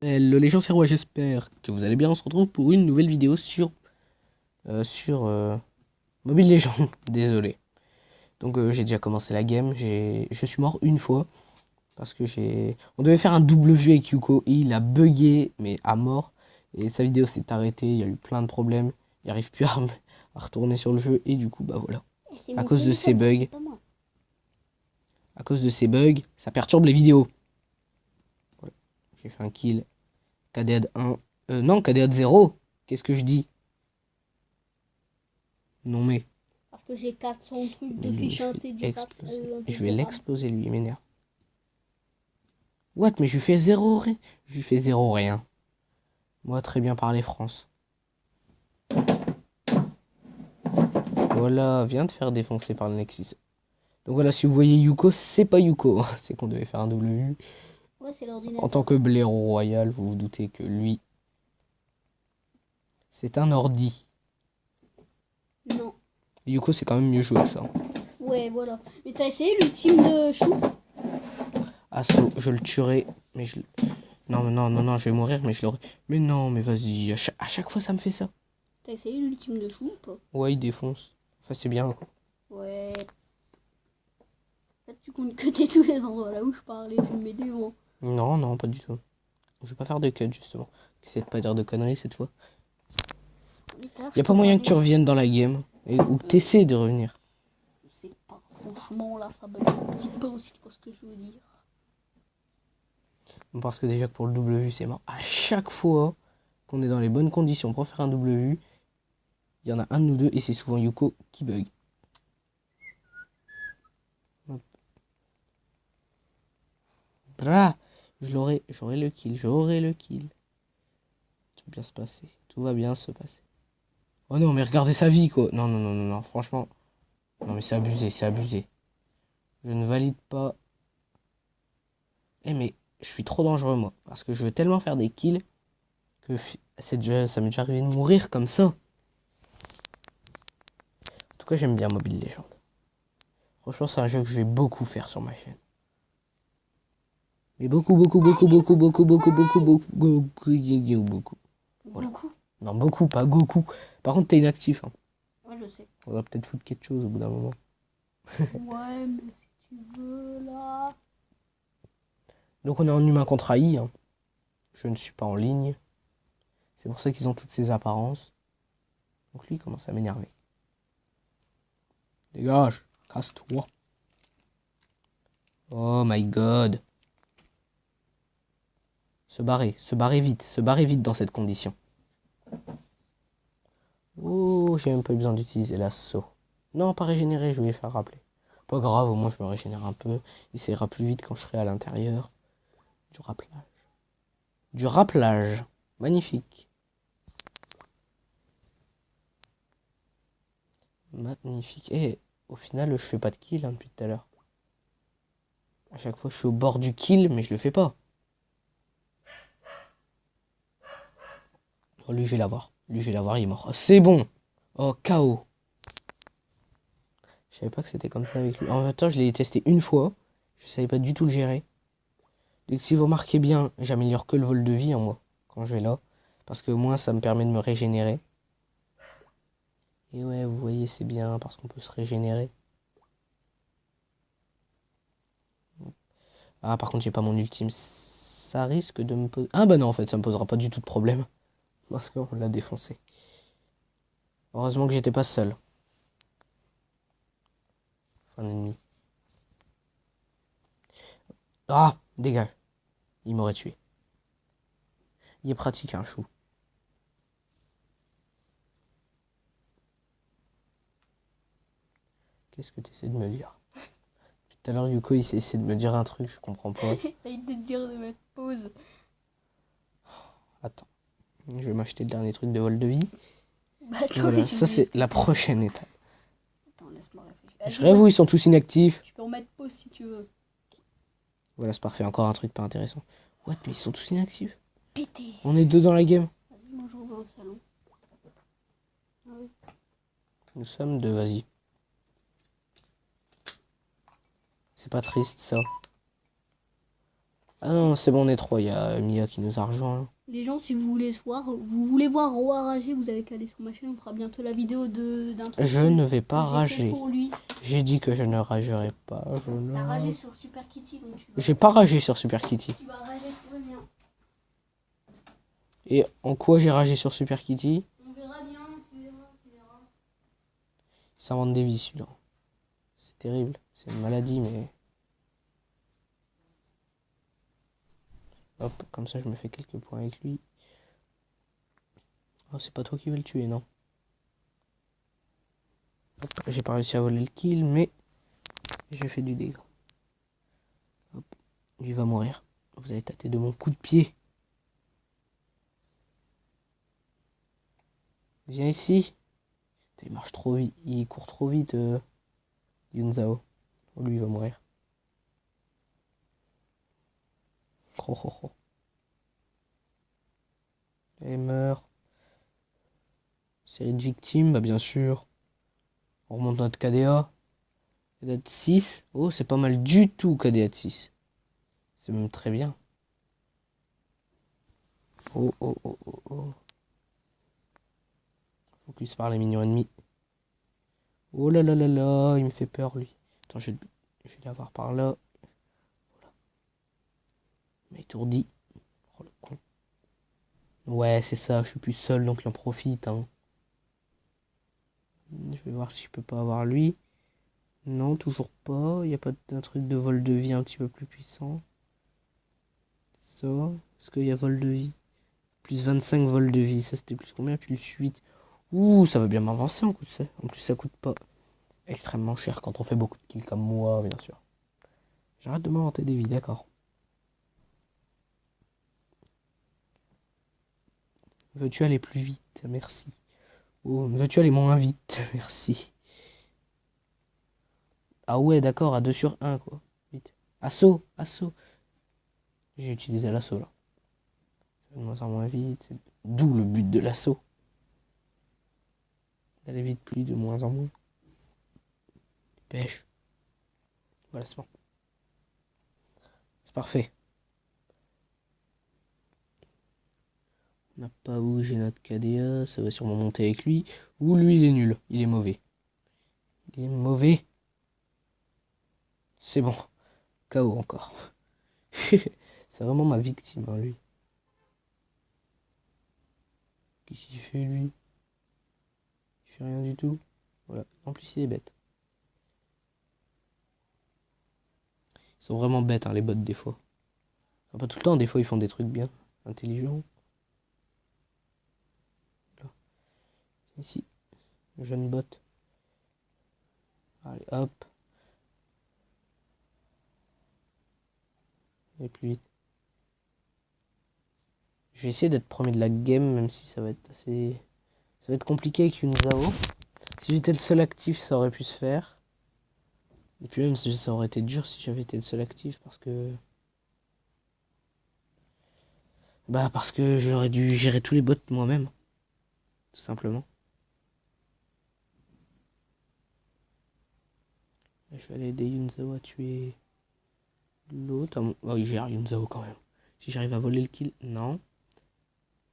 Hello les gens, c'est Roi, j'espère que vous allez bien. On se retrouve pour une nouvelle vidéo sur Mobile Legends. Désolé. Donc j'ai déjà commencé la game. Je suis mort une fois parce que on devait faire un double vue avec Yuko et il a bugué mais à mort. Et sa vidéo s'est arrêtée. Il y a eu plein de problèmes. Il n'arrive plus à retourner sur le jeu et du coup bah voilà. À cause de ces bugs. À cause de ces bugs, ça perturbe les vidéos. Voilà. J'ai fait un kill. KDAD 1. Non, KDAD 0. Qu'est-ce que je dis? Non mais. Parce que j'ai 400 trucs de Lui, fiches je vais l'exploser lui, il m'énerve. What? Mais je lui fais zéro rien. Je lui fais zéro rien. Moi, très bien parler France. Voilà, vient de faire défoncer par le Nexus. Donc voilà, si vous voyez Yuko, c'est pas Yuko. C'est qu'on devait faire un double vue. Ouais, c'est l'ordinateur. En tant que blaireau royal, vous vous doutez que lui, c'est un ordi. Non. Yuko, c'est quand même mieux joué que ça. Ouais, voilà. Mais t'as essayé l'ultime de chou? Assaut, je le tuerai, mais je... Non, je vais mourir, mais je l'aurai... Mais non, mais vas-y, à chaque fois, ça me fait ça. T'as essayé l'ultime de chou ou pas? Ouais, il défonce. Enfin, c'est bien, quoi. Ouais. En fait, tu comptes que tous les endroits là où je parlais, tu me mets des mots. Non, pas du tout. Je vais pas faire de cut, justement. Essaye de pas dire de conneries cette fois. Y a pas moyen que tu reviennes dans la game, ou que t'essaies de revenir. Je sais pas, franchement, là, ça bug un petit peu aussi, tu vois ce que je veux dire. Parce que déjà que pour le double vue, c'est mort. À chaque fois qu'on est dans les bonnes conditions pour faire un double vue, il y en a un de nous deux, et c'est souvent Yuko qui bug. Hop. Bra, j'aurai le kill, j'aurai le kill. Tout va bien se passer, tout va bien se passer. Oh non, mais regardez sa vie, quoi. Non, franchement. Non, mais c'est abusé, c'est abusé. Je ne valide pas. Eh, mais je suis trop dangereux, moi. Parce que je veux tellement faire des kills que ça m'est déjà arrivé de mourir comme ça. En tout cas, j'aime bien Mobile Legends. Franchement, c'est un jeu que je vais beaucoup faire sur ma chaîne. Mais beaucoup. Voilà. Beaucoup. Non, beaucoup, pas Goku. Par contre, t'es inactif. Hein. Ouais, je sais. On va peut-être foutre quelque chose au bout d'un moment. Ouais, mais si tu veux, là... Donc, on est en humain contre AI. Hein. Je ne suis pas en ligne. C'est pour ça qu'ils ont toutes ces apparences. Donc, lui, il commence à m'énerver. Dégage, casse-toi. Oh my god. Se barrer vite dans cette condition. Oh, j'ai même pas eu besoin d'utiliser l'assaut. Non, pas régénérer, je voulais faire rappeler. Pas grave, au moins je me régénère un peu. Il s'ira plus vite quand je serai à l'intérieur. Du rappelage. Du rappelage. Magnifique. Magnifique. Et au final, je fais pas de kill hein, depuis tout à l'heure. À chaque fois, je suis au bord du kill, mais je le fais pas. Oh, lui, je vais l'avoir. Lui, je vais l'avoir, il est mort. Oh, c'est bon. Oh, KO. Je savais pas que c'était comme ça avec lui. En même temps, je l'ai testé une fois. Je savais pas du tout le gérer. Donc si vous remarquez bien, j'améliore que le vol de vie en moi quand je vais là. Parce que moi, ça me permet de me régénérer. Et ouais, vous voyez, c'est bien parce qu'on peut se régénérer. Ah, par contre, j'ai pas mon ultime. Ça risque de me poser... Ah bah non, en fait, ça me posera pas du tout de problème. Parce qu'on l'a défoncé. Heureusement que j'étais pas seul. Un ennemi. Ah, dégage. Il m'aurait tué. Il est pratique, un chou. Qu'est-ce que tu essaies de me dire? Tout à l'heure, Yuko, il s'est essayé de me dire un truc, je comprends pas. Essaye de te dire de mettre pause. Attends. Je vais m'acheter le dernier truc de vol de vie. Bah, Voilà, ça c'est la prochaine étape. Attends, laisse-moi réfléchir. Je rêve où ils sont tous inactifs. Tu peux remettre pause si tu veux. Voilà, c'est parfait. Encore un truc pas intéressant. What? Mais ils sont tous inactifs. Pété. On est deux dans la game. Vas-y, moi je reviens au salon. Ah oui. Nous sommes deux, vas-y. C'est pas triste ça. Ah non, c'est bon, on est trois. Il y a Mia qui nous a rejoint. Les gens, si vous voulez voir Roi rager, vous avez qu'à aller sur ma chaîne. On fera bientôt la vidéo d'un truc Je que ne vais pas j'ai fait rager. pour lui. J'ai dit que je ne ragerai pas. T'as ragé sur Super Kitty, donc tu vas... J'ai pas ragé sur Super Kitty. Tu vas rager sur le mien. Et en quoi j'ai ragé sur Super Kitty? On verra bien, tu verras. Il s'invente des vies, celui-là. C'est terrible. C'est une maladie, mais... Hop, comme ça, je me fais quelques points avec lui. Oh, c'est pas toi qui veux le tuer, non? Hop, j'ai pas réussi à voler le kill, mais... j'ai fait du dégât. Hop, lui va mourir. Vous avez tâté de mon coup de pied. Viens ici. Il marche trop vite. Il court trop vite, Yun Zhao. Oh, lui, il va mourir. Oh, oh, oh. Et meurt. Série de victimes, bah bien sûr. On remonte notre KDA. KDA de 6. Oh, c'est pas mal du tout, KDA de 6. C'est même très bien. Oh, oh, oh, oh, oh. Focus par les mignons ennemis. Oh là là là là, il me fait peur, lui. Attends, je vais l'avoir par là. Voilà. Il m'a étourdi. Oh, le con. Ouais, c'est ça, je suis plus seul, donc il en profite, hein. Je vais voir si je peux pas avoir lui. Non, toujours pas. Il n'y a pas d'un truc de vol de vie un petit peu plus puissant. Ça. Est-ce qu'il y a vol de vie? Plus 25 vol de vie. Ça, c'était plus combien? Plus 8. Ouh, ça va bien m'avancer en coup, ça. En plus, ça coûte pas extrêmement cher quand on fait beaucoup de kills comme moi, bien sûr. J'arrête de m'inventer des vies, d'accord. Veux-tu aller plus vite? Merci. Oh, veux-tu aller moins vite? Merci. Ah ouais, d'accord, à 2 sur 1, quoi. Vite. Assaut, assaut. J'ai utilisé l'assaut, là. De moins en moins vite. D'où le but de l'assaut. D'aller vite plus de moins en moins. Pêche. Voilà, c'est bon. C'est parfait. On n'a pas bougé notre KDA. Ça va sûrement monter avec lui. Ou lui, il est nul. Il est mauvais. Il est mauvais. C'est bon. KO encore. C'est vraiment ma victime, hein, lui. Qu'est-ce qu'il fait, lui? Il fait rien du tout. Voilà. En plus, il est bête. Ils sont vraiment bêtes, hein, les bots, des fois. Enfin, pas tout le temps, des fois, ils font des trucs bien intelligents. Là. Ici. Jeune bot. Allez, hop. Et plus vite. Je vais essayer d'être premier de la game, même si ça va être assez... ça va être compliqué avec une Zao. Si j'étais le seul actif, ça aurait pu se faire. Et puis même, ça aurait été dur si j'avais été le seul actif, parce que... bah, parce que j'aurais dû gérer tous les bots moi-même. Tout simplement. Je vais aller aider Yunzao à tuer l'autre. Oh, il gère Yunzao quand même. Si j'arrive à voler le kill, non.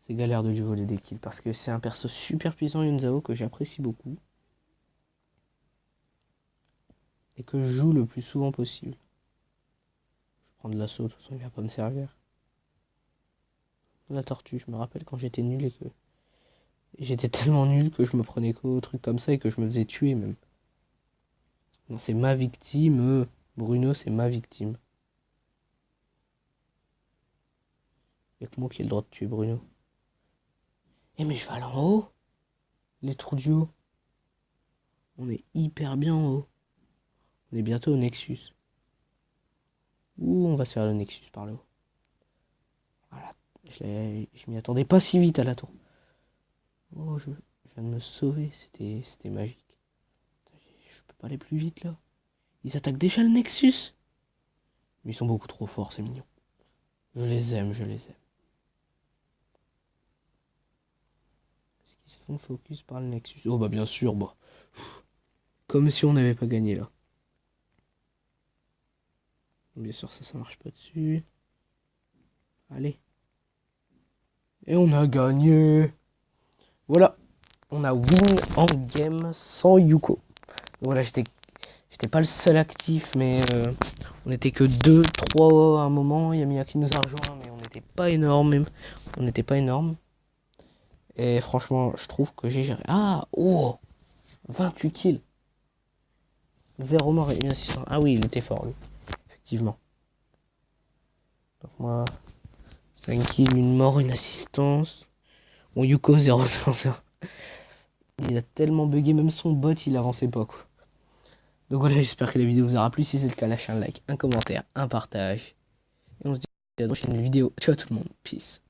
C'est galère de lui voler des kills parce que c'est un perso super puissant, Yunzao, que j'apprécie beaucoup. Et que je joue le plus souvent possible. Je prends de l'assaut, de toute façon il va pas me servir. La tortue, je me rappelle quand j'étais nul et que... j'étais tellement nul que je me prenais qu'au truc comme ça et que je me faisais tuer même. Non, c'est ma victime. Bruno, c'est ma victime. Il n'y a que moi qui ai le droit de tuer Bruno. Eh mais je vais aller en haut. Les trous du haut. On est hyper bien en haut. On est bientôt au Nexus. Ouh, on va se faire le Nexus par le haut. Voilà. Je m'y attendais pas si vite à la tour. Oh, je viens de me sauver. C'était magique. Je peux pas aller plus vite là. Ils attaquent déjà le Nexus. Mais ils sont beaucoup trop forts, c'est mignon. Je les aime, je les aime. Est-ce qu'ils se font focus par le Nexus? Oh bah bien sûr, bah. Comme si on n'avait pas gagné là. Bien sûr, ça marche pas dessus. Allez. Et on a gagné. Voilà. On a win en game sans Yuko. Donc voilà, j'étais pas le seul actif, mais on était que 2, 3 à un moment. Il y a Mia qui nous a rejoint, mais on n'était pas énorme. On n'était pas énorme. Et franchement, je trouve que j'ai géré. Ah, oh, 28 kills. 0 mort et une assistance. Ah oui, il était fort, lui. Effectivement. Donc moi, 5 kills, une mort, une assistance. Bon, Yuko, 0. Il a tellement bugué, même son bot, il avançait pas, quoi. Donc voilà, j'espère que la vidéo vous aura plu. Si c'est le cas, lâchez un like, un commentaire, un partage. Et on se dit à la prochaine vidéo. Ciao tout le monde. Peace.